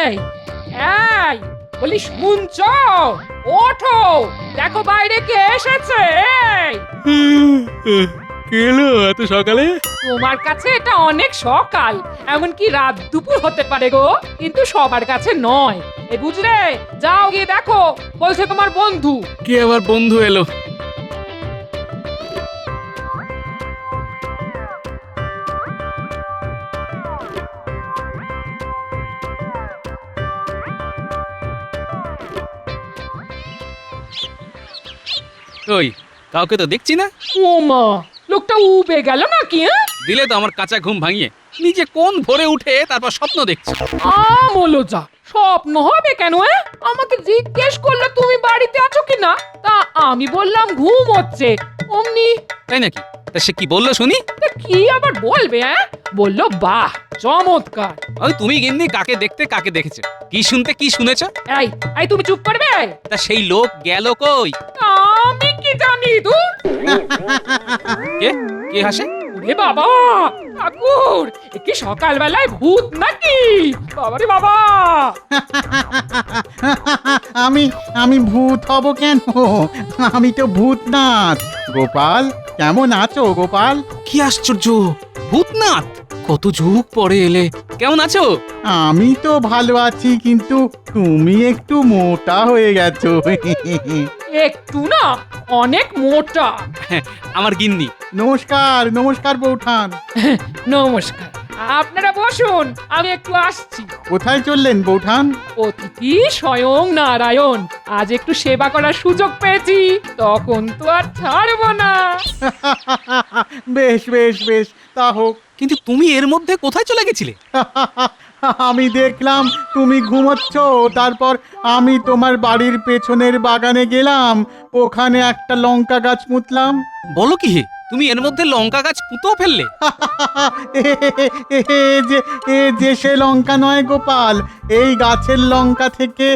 এই এই বলি শুনছ? ওঠো, দেখো বাইরে কে এসেছে। এই কেলো এত সকালে? তোমার কাছে এটা অনেক সকাল, এমনকি রাত দুপুর হতে পারে গো, কিন্তু সবার কাছে নয়। এই বুঝলে, যাও গিয়ে দেখো, বলছে তোমার বন্ধু। কে আবার বন্ধু এলো? ওই কাউকে তো দেখছি না। ও মা, লোকটা উবে গেল নাকি? দিলে তো আমার কাঁচা ঘুম ভাঙিয়ে। নিজে কোন ভোরে উঠে তারপর স্বপ্ন দেখছি। আমলো যা, স্বপ্ন হবে কেন? আমাকে জিজ্ঞেস করলো তুমি বাড়িতে আছো কিনা, তা আমি বললাম ঘুম হচ্ছে। অমনি তাই নাকি? তা সে কি বললো শুনি? তা কি আবার বলবে? বললো বাহ চমৎকার। ওই তুমি গিন্নি কাকে দেখতে কাকে দেখেছে, কি শুনতে কি শুনেছ? এই এই তুমি চুপ করবে। তা সেই লোক গেল কই? আমি কি জানি? দূর। কে কে হাসে? ওরে বাবা, ঠাকুর, এ কি সকালবেলায় ভূত নাকি? বাবারে বাবা। আমি আমি ভূত হব কেন? আমি তো ভূতনাথ। গোপাল, কেমন আছো গোপাল? কি আশ্চর্য, ভূতনাথ! কত যুগ পরে এলে, কেমন আছো? আমি তো ভালো আছি, কিন্তু তুমি একটু মোটা হয়ে গেছো। একটু না, অনেক মোটা। আমার গিন্নি। নমস্কার নমস্কার বৌঠান। নমস্কার, আপনারা বসুন, আমি একটু আসছি। কোথায় চললেন বৌঠান? অতিথি স্বয়ং নারায়ণ, আজ একটু সেবা করার সুযোগ পেয়েছি, তখন তো আর ছাড়বো না। বেশ বেশ বেশ, তা হোক। কিন্তু তুমি এর মধ্যে কোথায় চলে গেছিলে? আমি দেখলাম তুমি ঘুমোচ্ছ, তারপর আমি তোমার বাড়ির পেছনের বাগানে গেলাম, ওখানে একটা লঙ্কা গাছ পুঁতলাম। বলো কি হে, তুমি এর মধ্যে লঙ্কা গাছ পুঁতেও ফেললে? এ যে সে লঙ্কা নয় গোপাল, এই গাছের লঙ্কা থেকে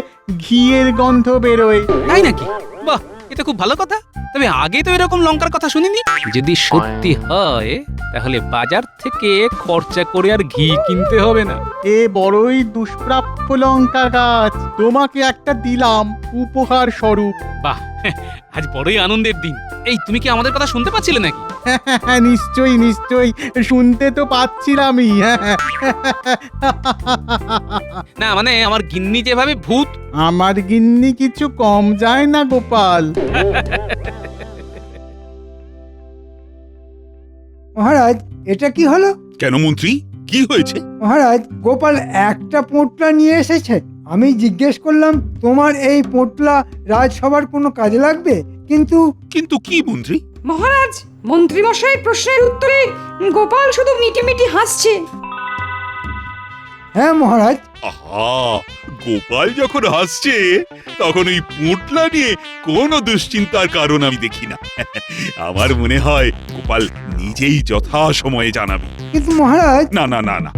ঘিয়ের গন্ধ বেরোয়। তাই নাকি? বাহ, এটা খুব ভালো কথা। তবে আগে তো এরকম লঙ্কার কথা শুনিনি। যদি সত্যি হয় তাহলে বাজার থেকে খরচা করে আর ঘি কিনতে হবে না। এ বড়ই দুষ্প্রাপ্য লঙ্কা গাছ, তোমাকে একটা দিলাম উপহার স্বরূপ। বাহ, আজ বড়ই আনন্দের দিন। এই তুমি কি আমাদের কথা শুনতে পাচ্ছিলে নাকি? নিশ্চয়ই নিশ্চয়ই, শুনতে তো পাচ্ছিলামই। না মানে আমার গিন্নি যেভাবে ভূত। আমার গিন্নি কিছু কম যায় না গোপাল। মহারাজ, এটা কি হলো? কেন মন্ত্রী, কি হয়েছে? মহারাজ, গোপাল একটা পোঁটলা নিয়ে এসেছে। আমি জিজ্ঞেস করলাম তোমার এই পোঁটলা রাজসভার কোনো কাজে লাগবে, কিন্তু কিন্তু কি মন্ত্রী? মহারাজ, মন্ত্রীমশাই প্রশ্নের উত্তরে গোপাল শুধু মিটিমিটি হাসছে। হ্যাঁ মহারাজ। আহা, গোপাল যখন হাসছে তখন ওই পুঁটলা নিয়ে কোনো দুশ্চিন্তার কারণ আমি দেখি না। আমার মনে হয় গোপাল নিজেই যথা সময়ে জানাবে। কিন্তু মহারাজ, না না না না,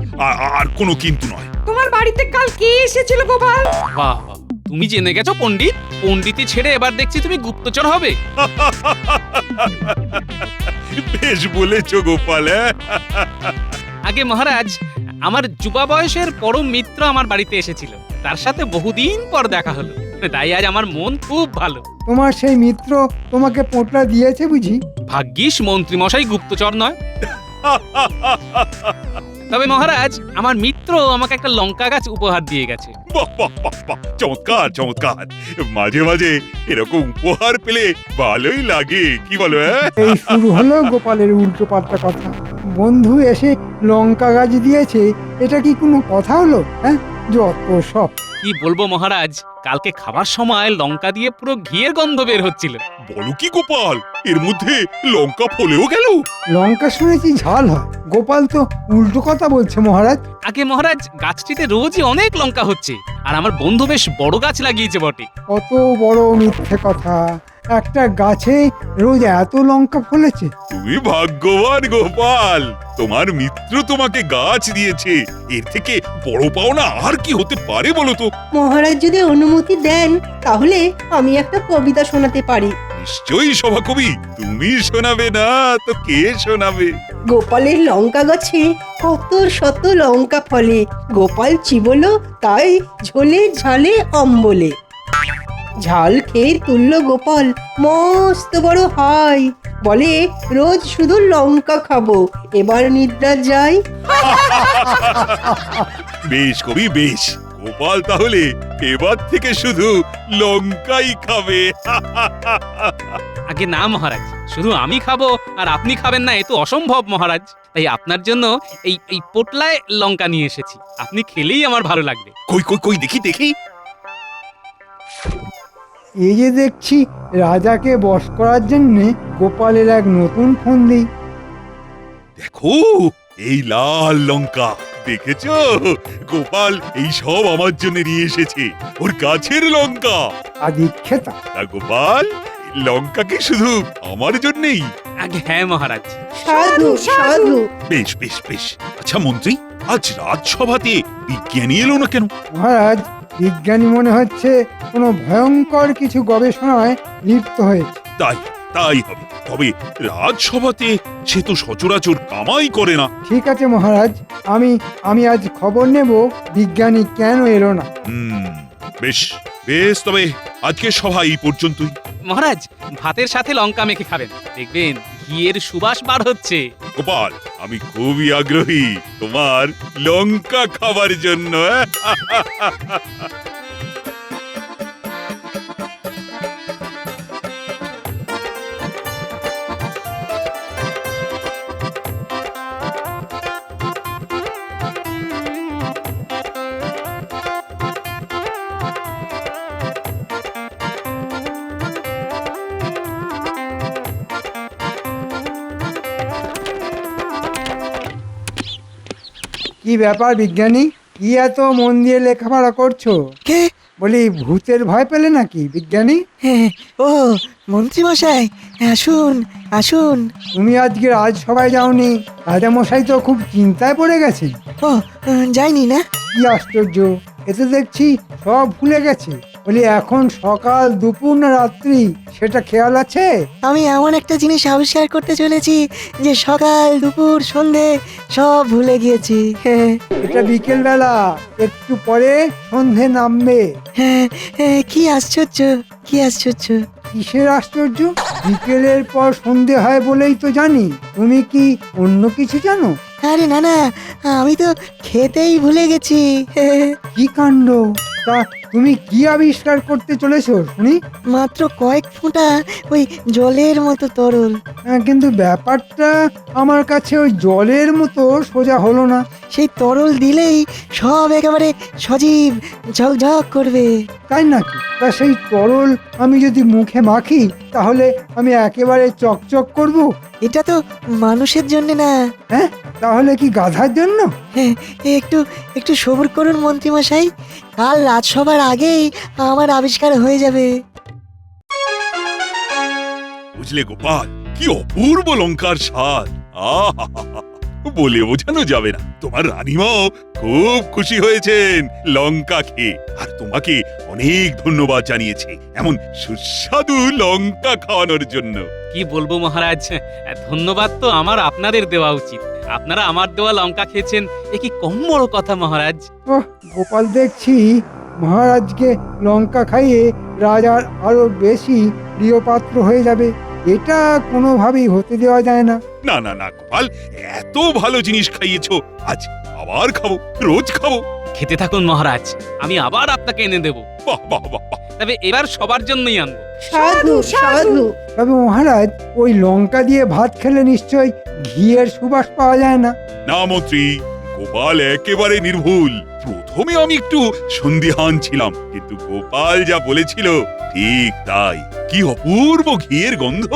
আর কোনো কিন্তু নয়। তোমার বাড়িতে কাল কে এসেছিল গোপাল? বাহ বাহ, তুমি জেনে গেছো পণ্ডিত। পণ্ডিতি ছেড়ে এবার দেখছি তুমি গুপ্তচর হবে। বেশ বলেছো গোপাল। আগে মহারাজ, আমার যুবা বয়সের পরম মিত্র আমার বাড়িতে এসেছিল, তার সাথে বহুদিন পর দেখা হলো, তাই আজ আমার মন খুব ভালো। তোমার সেই মিত্র তোমাকে পোঁটলা দিয়েছে বুঝি? ভাগ্যিস মন্ত্রী মশাই গুপ্তচর নয়। তবে মহারাজ, আমার মিত্র আমাকে একটা লঙ্কা গাছ উপহার দিয়ে গেছে। বাহ বাহ বাহ বাহ, চমৎকার চমৎকার। মাঝে মাঝে এরকম উপহার পেলে ভালোই লাগে, কি বলো? এই শুরু হলো গোপালের উল্টো পাল্টা কথা। বন্ধু এসে লঙ্কা গাছ দিয়েছে, এটা কি কোনো কথা হলো? হ্যাঁ, যত সব। কি বলবো মহারাজ, কালকে খাবার সময় লঙ্কা দিয়ে পুরো ঘিয়ের গন্ধ বের হচ্ছিল। বলো কি গোপাল, এর মধ্যে লঙ্কা ফলেও গেল? লঙ্কা শুনেছি ঝাল হয়, গোপাল তো উল্টো কথা বলছে মহারাজ। আগে মহারাজ, গাছটিতে রোজই অনেক লঙ্কা হচ্ছে, আর আমার বন্ধু বেশ বড় গাছ লাগিয়েছে বটে। কত বড় মিথ্যে কথা! একটা গাছে রোজ এত লঙ্কা ফলেছে। তুমি ভাগ্যবান গোপাল, তোমার মিত্র তোমাকে গাছ দিয়েছে। এর থেকে বড় পাওনা আর কি হতে পারে বলো তো? মহারাজ যদি অনুমতি দেন তাহলে আমি একটা কবিতা শোনাতে পারি। নিশ্চয়ই সভাকবি, তুমি শোনাবে না তো কে শোনাবে? গোপালের লঙ্কা গাছে কত শত লঙ্কা ফলে, গোপাল চিবলো তাই ঝোলে ঝালে অম্বলে। ঝাল খেয়ে তুলল গোপাল মস্ত বড় হাই, বলে রোজ শুধু লঙ্কা খাবো, এবার নিদ্রা যাই। বেশ কবি বেশ, গোপাল তাহলে এবার থেকে শুধু লঙ্কাই খাবে। আগে না মহারাজ, শুধু আমি খাবো আর আপনি খাবেন না এ তো অসম্ভব মহারাজ। তাই আপনার জন্য এই পোটলায় লঙ্কা নিয়ে এসেছি, আপনি খেলেই আমার ভালো লাগবে। কই কই কই দেখি দেখি। এই যে দেখছি রাজাকে বশ করার জন্যে গোপালের এক নতুন ফন্দি। দেখো এই লাল লঙ্কা, দেখেছো? গোপাল এই সব আমার জন্য নিয়ে এসেছে, ওর গাছের লঙ্কা। আদিক্ষেতা তা গোপাল, লঙ্কা কি শুধু আমার জন্যই? আগে হ্যাঁ মহারাজ। সাধু সাধু। বেশ বেশ বেশ। আচ্ছা মন্ত্রী, আজ রাজসভাতে বিজ্ঞানী এলো না কেন? মহারাজ, বিজ্ঞানী মনে হচ্ছে কোনো ভয়ঙ্কর কিছু গবেষণায় লিপ্ত হয়েছে। তাই তাই হবে, তবে রাজসভাতে সে তো সচরাচর কামাই করে না। ঠিক আছে মহারাজ, আমি আজ খবর নেব বিজ্ঞানী কেন এলো না। বেশ বেশ, তবে আজকে সভা এই পর্যন্তই। মহারাজ, ভাতের সাথে লঙ্কা মেখে খাবেন, দেখবেন ঘিয়ের সুবাস বার হচ্ছে। গোপাল, আমি খুবই আগ্রহী তোমার লঙ্কা খাবার জন্য। কি ব্যাপার বিজ্ঞানী, কি এত মন দিয়ে লেখাপড়া করছো? কে? বলি ভূতের ভয় পেলে নাকি বিজ্ঞানী? হ্যাঁ, ও মন্ত্রী মশাই, আসুন আসুন। তুমি আজকে রাজসভায় যাওনি, রাজামশাই তো খুব চিন্তায় পড়ে গেছেন। ও যাইনি না। কি আশ্চর্য, এতে দেখছি সব ভুলে গেছে। বলি এখন সকাল দুপুর না রাত্রি সেটা খেয়াল আছে? আমি এমন একটা জিনিস আবিষ্কার করতে চলেছি যে সকাল দুপুর সন্ধে সব ভুলে গিয়েছি। হ্যাঁ এটা বিকেল বেলা, একটু পরে সন্ধে নামবে। হ্যাঁ, কি আশ্চর্য, কি আশ্চর্য। কিসের আশ্চর্য? বিকেলের পর সন্ধে হয় বলেই তো জানি, তুমি কি অন্য কিছু জানো? আরে না না, আমি তো খেতেই ভুলে গেছি। কি কাণ্ড! তা তুমি কি আবিষ্কার করতে চলেছো শুনি? মাত্র কয়েক ফোঁটা ওই জলের মতো তরল। কিন্তু ব্যাপারটা আমার কাছে ওই জলের মতো সোজা হলো না। সেই তরল দিলেই সব একেবারে সজীব ঝকঝক করবে। তাই নাকি? তা সেই তরল আমি যদি মুখে মাখি তাহলে আমি একেবারে চকচক করব? এটা তো মানুষের জন্য না। হ্যাঁ, তাহলে কি গাধার জন্য? হ্যাঁ, একটু একটু সবুর করুন মন্ত্রী মশাই, কাল রাজসভার আগেই আমার আবিষ্কার হয়ে যাবে। বুঝলে গোপাল, কি অপূর্ব লঙ্কার স্বাদ! আহা, বলে বোঝানো যাবে না। তোমার রানীমাও খুব খুশি হয়েছেন লঙ্কা খেয়ে, আর তোমাকে অনেক ধন্যবাদ জানিয়েছে এমন সুস্বাদু লঙ্কা খাওয়ানোর জন্য। কি বলবো মহারাজ, ধন্যবাদ তো আমার আপনাদের দেওয়া উচিত। আপনারা আমার দেওয়া লঙ্কা খেয়েছেন, এ কি কম বড় কথা মহারাজ। ওহ, গোপাল দেখছি মহারাজকে লঙ্কা খাইয়ে রাজার আরো বেশি প্রিয় পাত্র হয়ে যাবে। এটা কোনোভাবেই হতে দেওয়া যায় না। না না না গোপাল, এত ভালো জিনিস খাইয়েছো, আজ আবার খাবো, রোজ খাবো। খেতে থাকুন মহারাজ, আমি আবার আপনাকে এনে দেব। বাহ বাহ বাহ বাহ। তবে এবার সবার জন্যই আনবো। সাধু সাধু। তবে মহারাজ, ওই লঙ্কা দিয়ে ভাত খেলে নিশ্চয় ঘিয়ের সুবাস পাওয়া যায় না? না মন্ত্রী, গোপাল একেবারে নির্ভুল। প্রথমে আমি একটু সন্দিহান ছিলাম, কিন্তু গোপাল যা বলেছিল ঠিক তাই। কি অপূর্ব ঘিয়ের গন্ধ!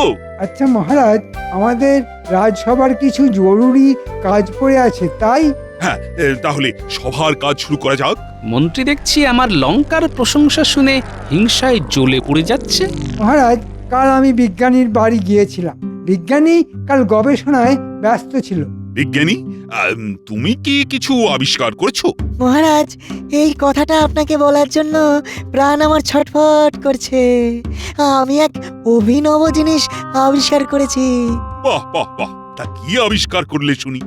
আচ্ছা মহারাজ, আমাদের রাজসভার কিছু জরুরি কাজ পড়ে আছে, তাই? হ্যাঁ, তাহলে সভার কাজ শুরু করা যাক। মন্ত্রী দেখছি আমার লঙ্কার প্রশংসা শুনে হিংসায় জ্বলে পড়ে যাচ্ছে। মহারাজ, কাল আমি বিজ্ঞানীর বাড়ি গিয়েছিলাম। বিজ্ঞানী কাল গবেষণায় ব্যস্ত ছিল। বিজ্ঞানী, তুমি কি কিছু আবিষ্কার করেছো? মহারাজ, এই কথাটা আপনাকে বলার জন্য প্রাণ আমার ছটফট করছে। আমি এক অভিনব জিনিস আবিষ্কার করেছি। বাহ বাহ বাহ, তা কি আবিষ্কার করলে শুনি?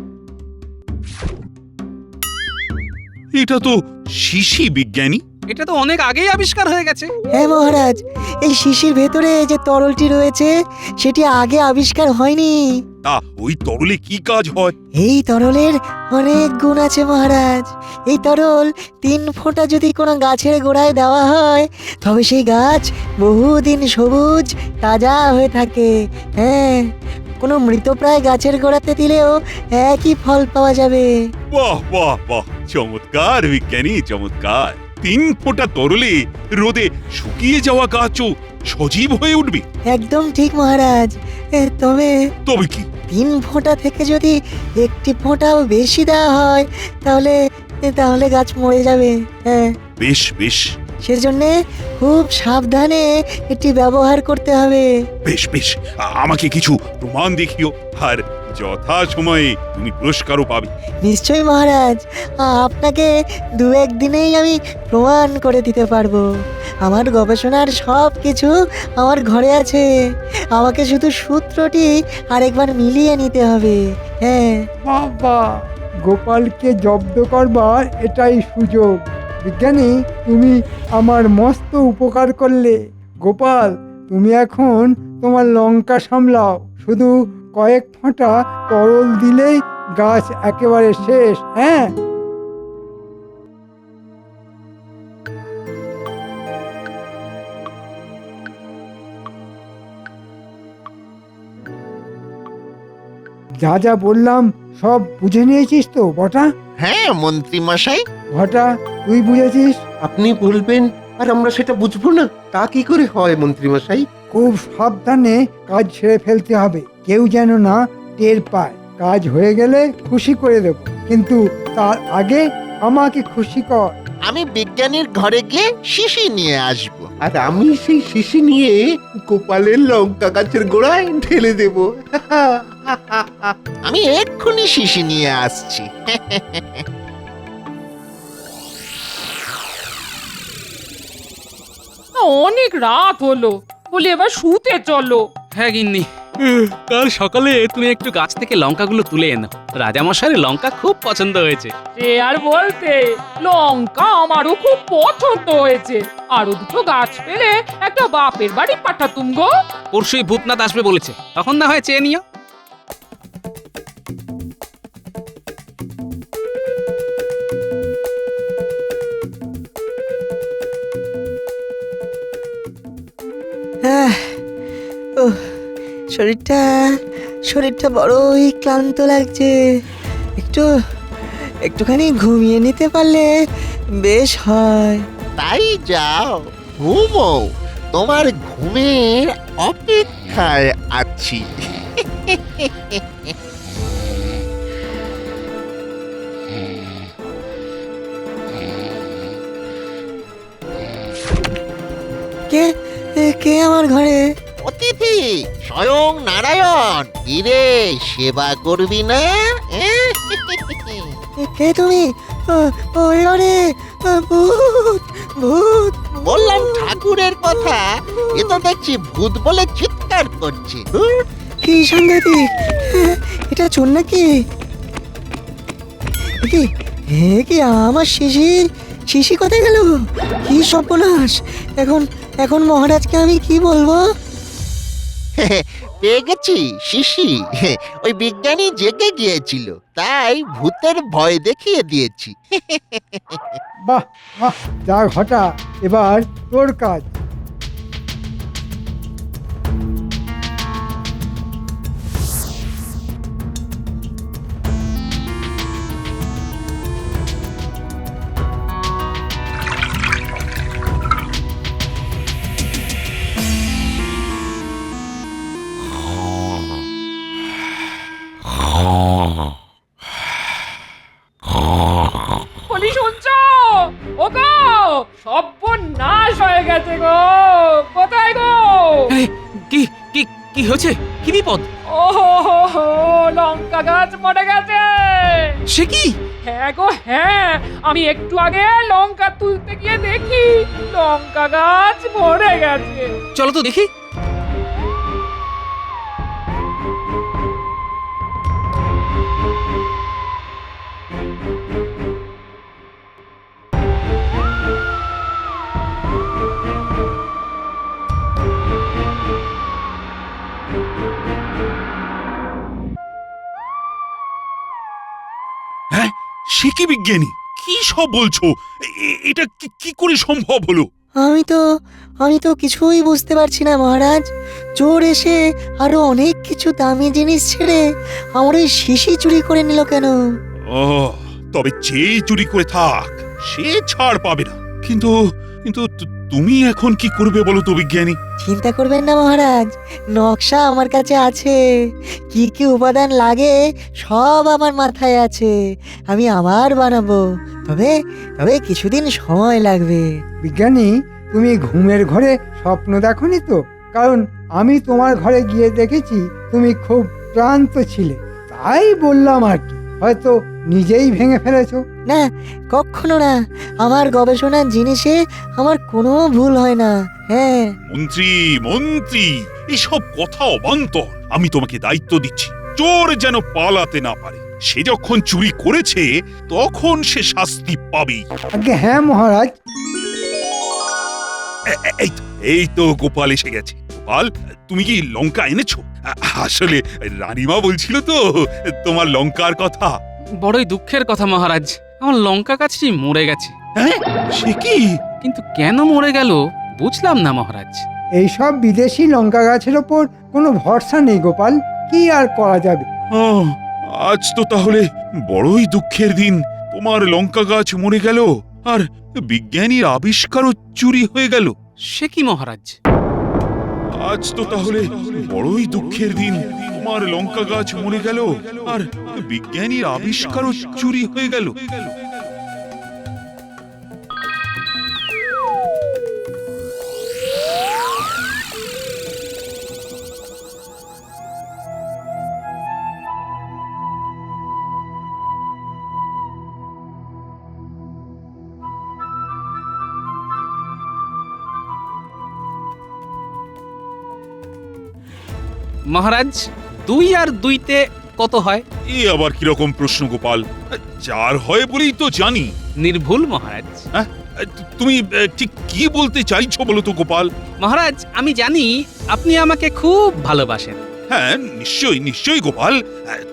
এটা তো শিশি বিজ্ঞানী। এটা তো অনেক আগেই আবিষ্কার হয়ে গেছে। হ্যাঁ মহারাজ, এই শিশির ভেতরে যে তরলটি রয়েছে সেটি আগে আবিষ্কার হয়নি। তা ওই তরলে কি কাজ হয়? এই তরলের অনেক গুণ আছে মহারাজ। এই তরল 3 ফোঁটা যদি কোনো গাছের গোড়ায় দেওয়া হয় তবে সেই গাছ বহুদিন সবুজ তাজা হয়ে থাকে। হ্যাঁ, কোনো মৃতপ্রায় গাছের গোড়াতে দিলেও একই ফল পাওয়া যাবে। বাহ বাহ বাহ, চমৎকার বিজ্ঞানী, চমৎকার। 3 ফোঁটা তরলে রোদে শুকিয়ে যাওয়া গাছও সজীব হয়ে উঠবে। একদম ঠিক মহারাজ। তবে তবে কি? 3 ফোঁটা থেকে যদি 1টি ফোঁটাও বেশি দেওয়া হয় তাহলে তাহলে গাছ মরে যাবে। হ্যাঁ, বেশ বেশ সেজন্যে খুব সাবধানে এটি ব্যবহার করতে হবে। বেশ বেশ, আমাকে কিছু প্রমাণ দেখিও, আর যথা সময়ে তুমি পুরস্কারও পাবে। নিশ্চয়ই মহারাজ, আপনাকে 2-1 দিনেই আমি প্রমাণ করে দিতে পারবো। আমার গবেষণার সব কিছু আমার ঘরে আছে। আমাকে শুধু সূত্রটি আরেকবার মিলিয়ে নিতে হবে। হ্যাঁ, বাবা, গোপালকে জব্দ করবার এটাই সুযোগ। বিজ্ঞানী, তুমি আমার মস্ত উপকার করলে। গোপাল, তুমি এখন তোমার লঙ্কা সামলাও। শুধু কয়েক ফোঁটা তরল দিলেই গাছ একেবারে শেষ। হ্যাঁ, যা যা বললাম সব বুঝে নিয়েছিস তো বটা? হ্যাঁ মন্ত্রী মশাই, ঘটা, তুই বুঝেছিস? আপনি বলবেন আর আমরা সেটা বুঝবো না, তা কি করে হয় মন্ত্রী মশাই? খুব সাবধানে কাজ ছেড়ে ফেলতে হবে, কেউ যেন না টের পায়। কাজ হয়ে গেলে খুশি করে দেব, কিন্তু তার আগে আমাকে খুশি কর। আমি বিজ্ঞানীর ঘরে গিয়ে শিশি নিয়ে আসব। আর আমি সেই শিশি নিয়ে গোপালের লঙ্কা গাছের গোড়ায় ঢেলে দেব। আমি এক্ষুনি শিশি নিয়ে আসছি। অনেক রাত হলো, বলি এবার শুতে চলো। হ্যাঁ গিন্নি, কাল সকালে তুমি একটু গাছ থেকে লঙ্কাগুলো তুলে এনো। রাজামশাইয়ের লঙ্কা খুব পছন্দ হয়েছে। সে আর বলতে, লঙ্কা আমারও খুব পছন্দ হয়েছে। আরো 2টো গাছ পেলে একটা বাপের বাড়ি পাঠাতুম গো। পরশুই ভূতনাথ আসবে বলেছে, তখন না হয় চেয়ে নিও। ওহ, শরীরটা বড়ই ক্লান্ত লাগছে। একটুখানি ঘুমিয়ে নিতে পারলে বেশ হয়। তাই যাও, ঘুমো। তোমার ঘুমের অপেক্ষায় আছি। কে কে আমার ঘরে? অতিথি স্বয়ং নারায়ণ। কিরে, সেবা করবি না? কে তুমি? ওরে ওরে, ভূত ভূত! বললাম ঠাকুরের কথা, এ তো দেখছি ভূত বলে চিৎকার করছে। কি সাংঘাতিক! এটা চোর নাকি? কি আমার শিশি কোথায় গেল? কি সর্বনাশ! এখন মহারাজকে আমি কি বলবো? পেয়ে গেছি শিশি। ওই বিজ্ঞানী জেগে গিয়েছিল, তাই ভূতের ভয় দেখিয়ে দিয়েছি। বাহ বাহ, যা ঘটা, এবার তোর কাজ। বলি শুনছো? ও গো, সর্বনাশ হয়ে গেছে গো। কোথায় গো? এই, কি কি কি হয়েছে? কি বিপদ? ও হো, লঙ্কা গাছ মরে গেছে। সে কি? হ্যাঁ গো হ্যাঁ, আমি একটু আগে লঙ্কা তুলতে গিয়ে দেখি লঙ্কা গাছ মরে গেছে। চলো তো দেখি। সে কি বিজ্ঞানী, কি সব বলছো? এটা কি করে সম্ভব হলো? আমি তো কিছুই বুঝতে পারছি না মহারাজ। চোর এসে আরো অনেক কিছু দামি জিনিস ছেড়ে আমার ওই শিশি চুরি করে নিল কেন? ও, তবে যেই চুরি করে থাক সে ছাড় পাবে না। কিন্তু কিন্তু তুমি এখন কি করবে বলো তো বিজ্ঞানী? চিন্তা করবেন না মহারাজ, নকশা আমার কাছে আছে। কি কি উপাদান লাগে সব আমার মাথায় আছে। আমি আবার বানাবো, তবে কিছুদিন সময় লাগবে। বিজ্ঞানী, তুমি ঘুমের ঘরে স্বপ্ন দেখোনি তো? কারণ আমি তোমার ঘরে গিয়ে দেখেছি তুমি খুব ক্লান্ত ছিলে, তাই বললাম আর কি। হয়তো নিজেই ভেঙে ফেলেছো। না, কখনো না। আমার গবেষণার জিনিসে আমার কোনো ভুল হয় না। হ্যাঁ মন্ত্রী মন্ত্রী, এসব কথা অবান্তর। আমি তোমাকে দায়িত্ব দিচ্ছি, চোর যেন পালাতে না পারে। সে যখন চুরি করেছে তখন সে শাস্তি পাবেই। আগে হ্যাঁ মহারাজ। এই তো গোপাল এসে গেছে। গোপাল, তুমি কি লঙ্কা এনেছো? আসলে রানীমা বলছিল তো তোমার লঙ্কার কথা। বড়ই দুঃখের কথা মহারাজ, আমার লঙ্কা গাছটি মরে গেছে। হ্যাঁ, সে কি? কিন্তু কেন মরে গেল বুঝলাম না মহারাজ। এইসব বিদেশি লঙ্কা গাছের ওপর কোনো ভরসা নেই গোপাল, কি আর করা যাবে। আজ তো তাহলে বড়ই দুঃখের দিন। তোমার লঙ্কা গাছ মরে গেল, আর বিজ্ঞানীর আবিষ্কারও চুরি হয়ে গেল। সে কি মহারাজ? আজ তো তাহলে বড়ই দুঃখের দিন। তোমার লঙ্কা গাছ মরে গেল, আর বিজ্ঞানীর আবিষ্কারও চুরি হয়ে গেল। মহারাজ, 2 আর 2-তে কত হয়? এ আবার কিরকম প্রশ্ন গোপাল? 4 হয় বলেই তো জানি। নির্ভুল মহারাজ। হ্যাঁ, তুমি ঠিক কি বলতে চাইছো বলো তো গোপাল? মহারাজ, আমি জানি আপনি আমাকে খুব ভালোবাসেন। হ্যাঁ, নিশ্চয়ই নিশ্চয়ই গোপাল,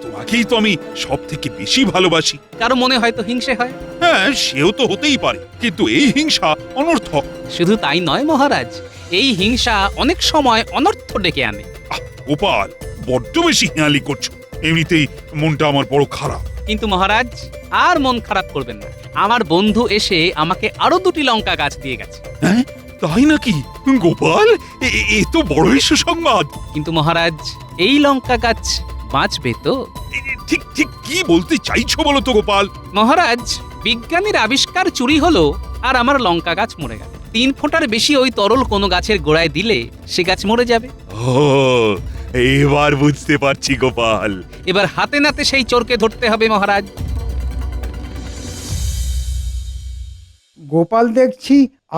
তোমাকেই তো আমি সব থেকে বেশি ভালোবাসি। কারো মনে হয়তো হিংসে হয়। হ্যাঁ, সেও তো হতেই পারে, কিন্তু এই হিংসা অনর্থক। শুধু তাই নয় মহারাজ, এই হিংসা অনেক সময় অনর্থ ডেকে আনে। গোপাল, বড্ড বেশি হেঁয়ালি করছো। এমনিতেই মনটা আমার বড় খারাপ। কিন্তু মহারাজ, আর মন খারাপ করবেন না। আমার বন্ধু এসে আমাকে আরো 2টি লঙ্কা গাছ দিয়ে গেছে। হ্যাঁ, তাই নাকি? গোপাল, এ তো বড়ই সুসংবাদ। কিন্তু মহারাজ, এই লঙ্কা গাছ বাঁচবে তো? ঠিক ঠিক কি বলতে চাইছো বলো তো গোপাল? মহারাজ, বিজ্ঞানীর আবিষ্কার চুরি হলো আর আমার লঙ্কা গাছ মরে গেল। 3 ফোঁটার বেশি ওই তরল কোনো গাছের গোড়ায় দিলে সে গাছ মরে যাবে। ও, এবার বুঝতে পারছি গোপাল। এবার হাতে নাতে সেই চোরকে ধরতে হবে মহারাজ। গোপাল দেখছি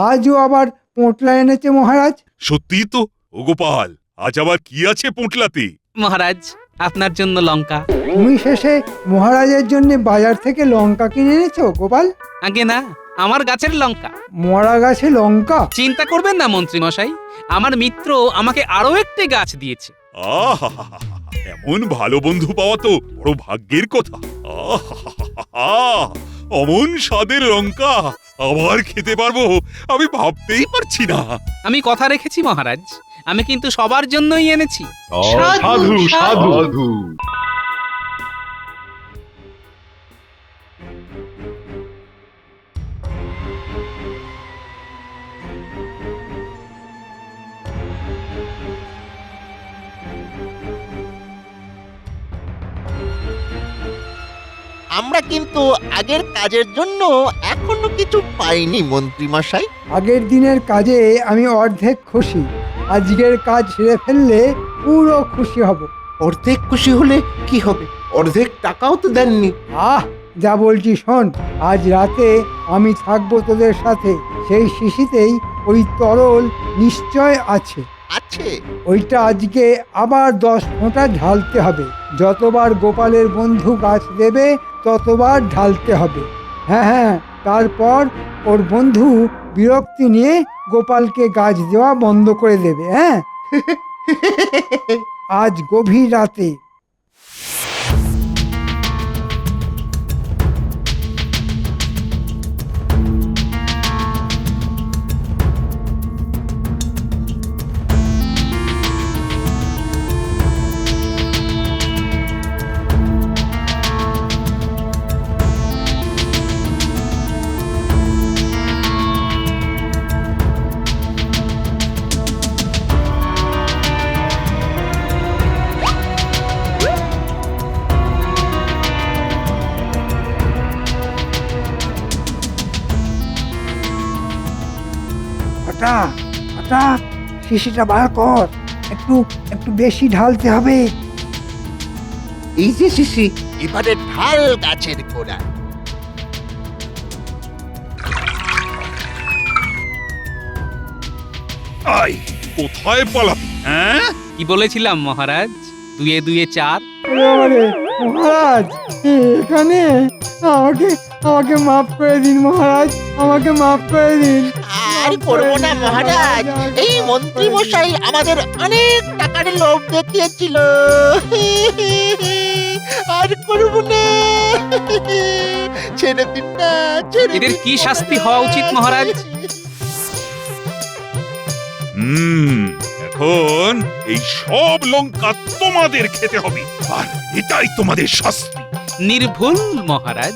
আজও আবার পোঁটলা এনেছে মহারাজ। সত্যি তো। ও গোপাল, আজ আবার কি আছে পোঁটলাতে? মহারাজ, আপনার জন্য লঙ্কা। তুমি শেষে মহারাজের জন্য বাজার থেকে লঙ্কা কিনে এনেছো গোপাল? আগে না, আমার গাছের লঙ্কা। মরা গাছে লঙ্কা? চিন্তা করবেন না মন্ত্রী মশাই, আমার মিত্র আমাকে আরো একটি গাছ দিয়েছে। আহা, এমন ভালো বন্ধু পাওয়া তো বড় ভাগ্যের কথা। আহা, অমন স্বাদের লঙ্কা আবার খেতে পারবো আমি ভাবতেই পারছি না। আমি কথা রেখেছি মহারাজ, আমি কিন্তু সবার জন্যই এনেছি। সাধু সাধু। আমরা কিন্তু আগের কাজের জন্য এখনো কিছু পাইনি মন্ত্রী মশাই। আগের দিনের কাজে আমি অর্ধেক খুশি, আজকের কাজ সেরে ফেললে পুরো খুশি হব। অর্ধেক খুশি হলে কি হবে? অর্ধেক টাকাও তো দেননি। যা বলছি শোন, আজ রাতে আমি থাকবো তোদের সাথে। সেই শিশিতেই ওই তরল নিশ্চয় আছে। আছে? ওইটা আজকে আবার 10 ফোঁটা ঢালতে হবে। যতবার গোপালের বন্ধু গাছ দেবে ততবার ঢালতে হবে। হ্যাঁ, তারপর ওর বন্ধু বিরক্তি নিয়ে গোপালকে গাছ দেওয়া বন্ধ করে দেবে। হ্যাঁ, আজ গভীর রাতে। ওটা ওটা শিশিটা বার কর, একটু একটু বেশি ঢালতে হবে। এই যে শিশি, এবারে ঢাল গাছের গোড়ায়। আই কোথায় পালাবি হ্যাঁ? কি বলেছিলাম মহারাজ? দুয়ে দুয়ে চার। ওরে বাবারে, মহারাজ এখানে আমাকে আমাকে মাফ করে দিন মহারাজ, আমাকে মাফ করে দিন। আর করবো না মহারাজ, এই মন্ত্রী মশাই আমাদের অনেক টাকার লোভ দেখিয়েছিল। আর করবো না, ছেড়ে দিন না, ছেড়ে এদের দিন কি মহারাজ। শাস্তি হওয়া উচিত মহারাজ? এখন এই সব লঙ্কা তোমাদের খেতে হবে, আর এটাই তোমাদের শাস্তি। নির্ভুল মহারাজ।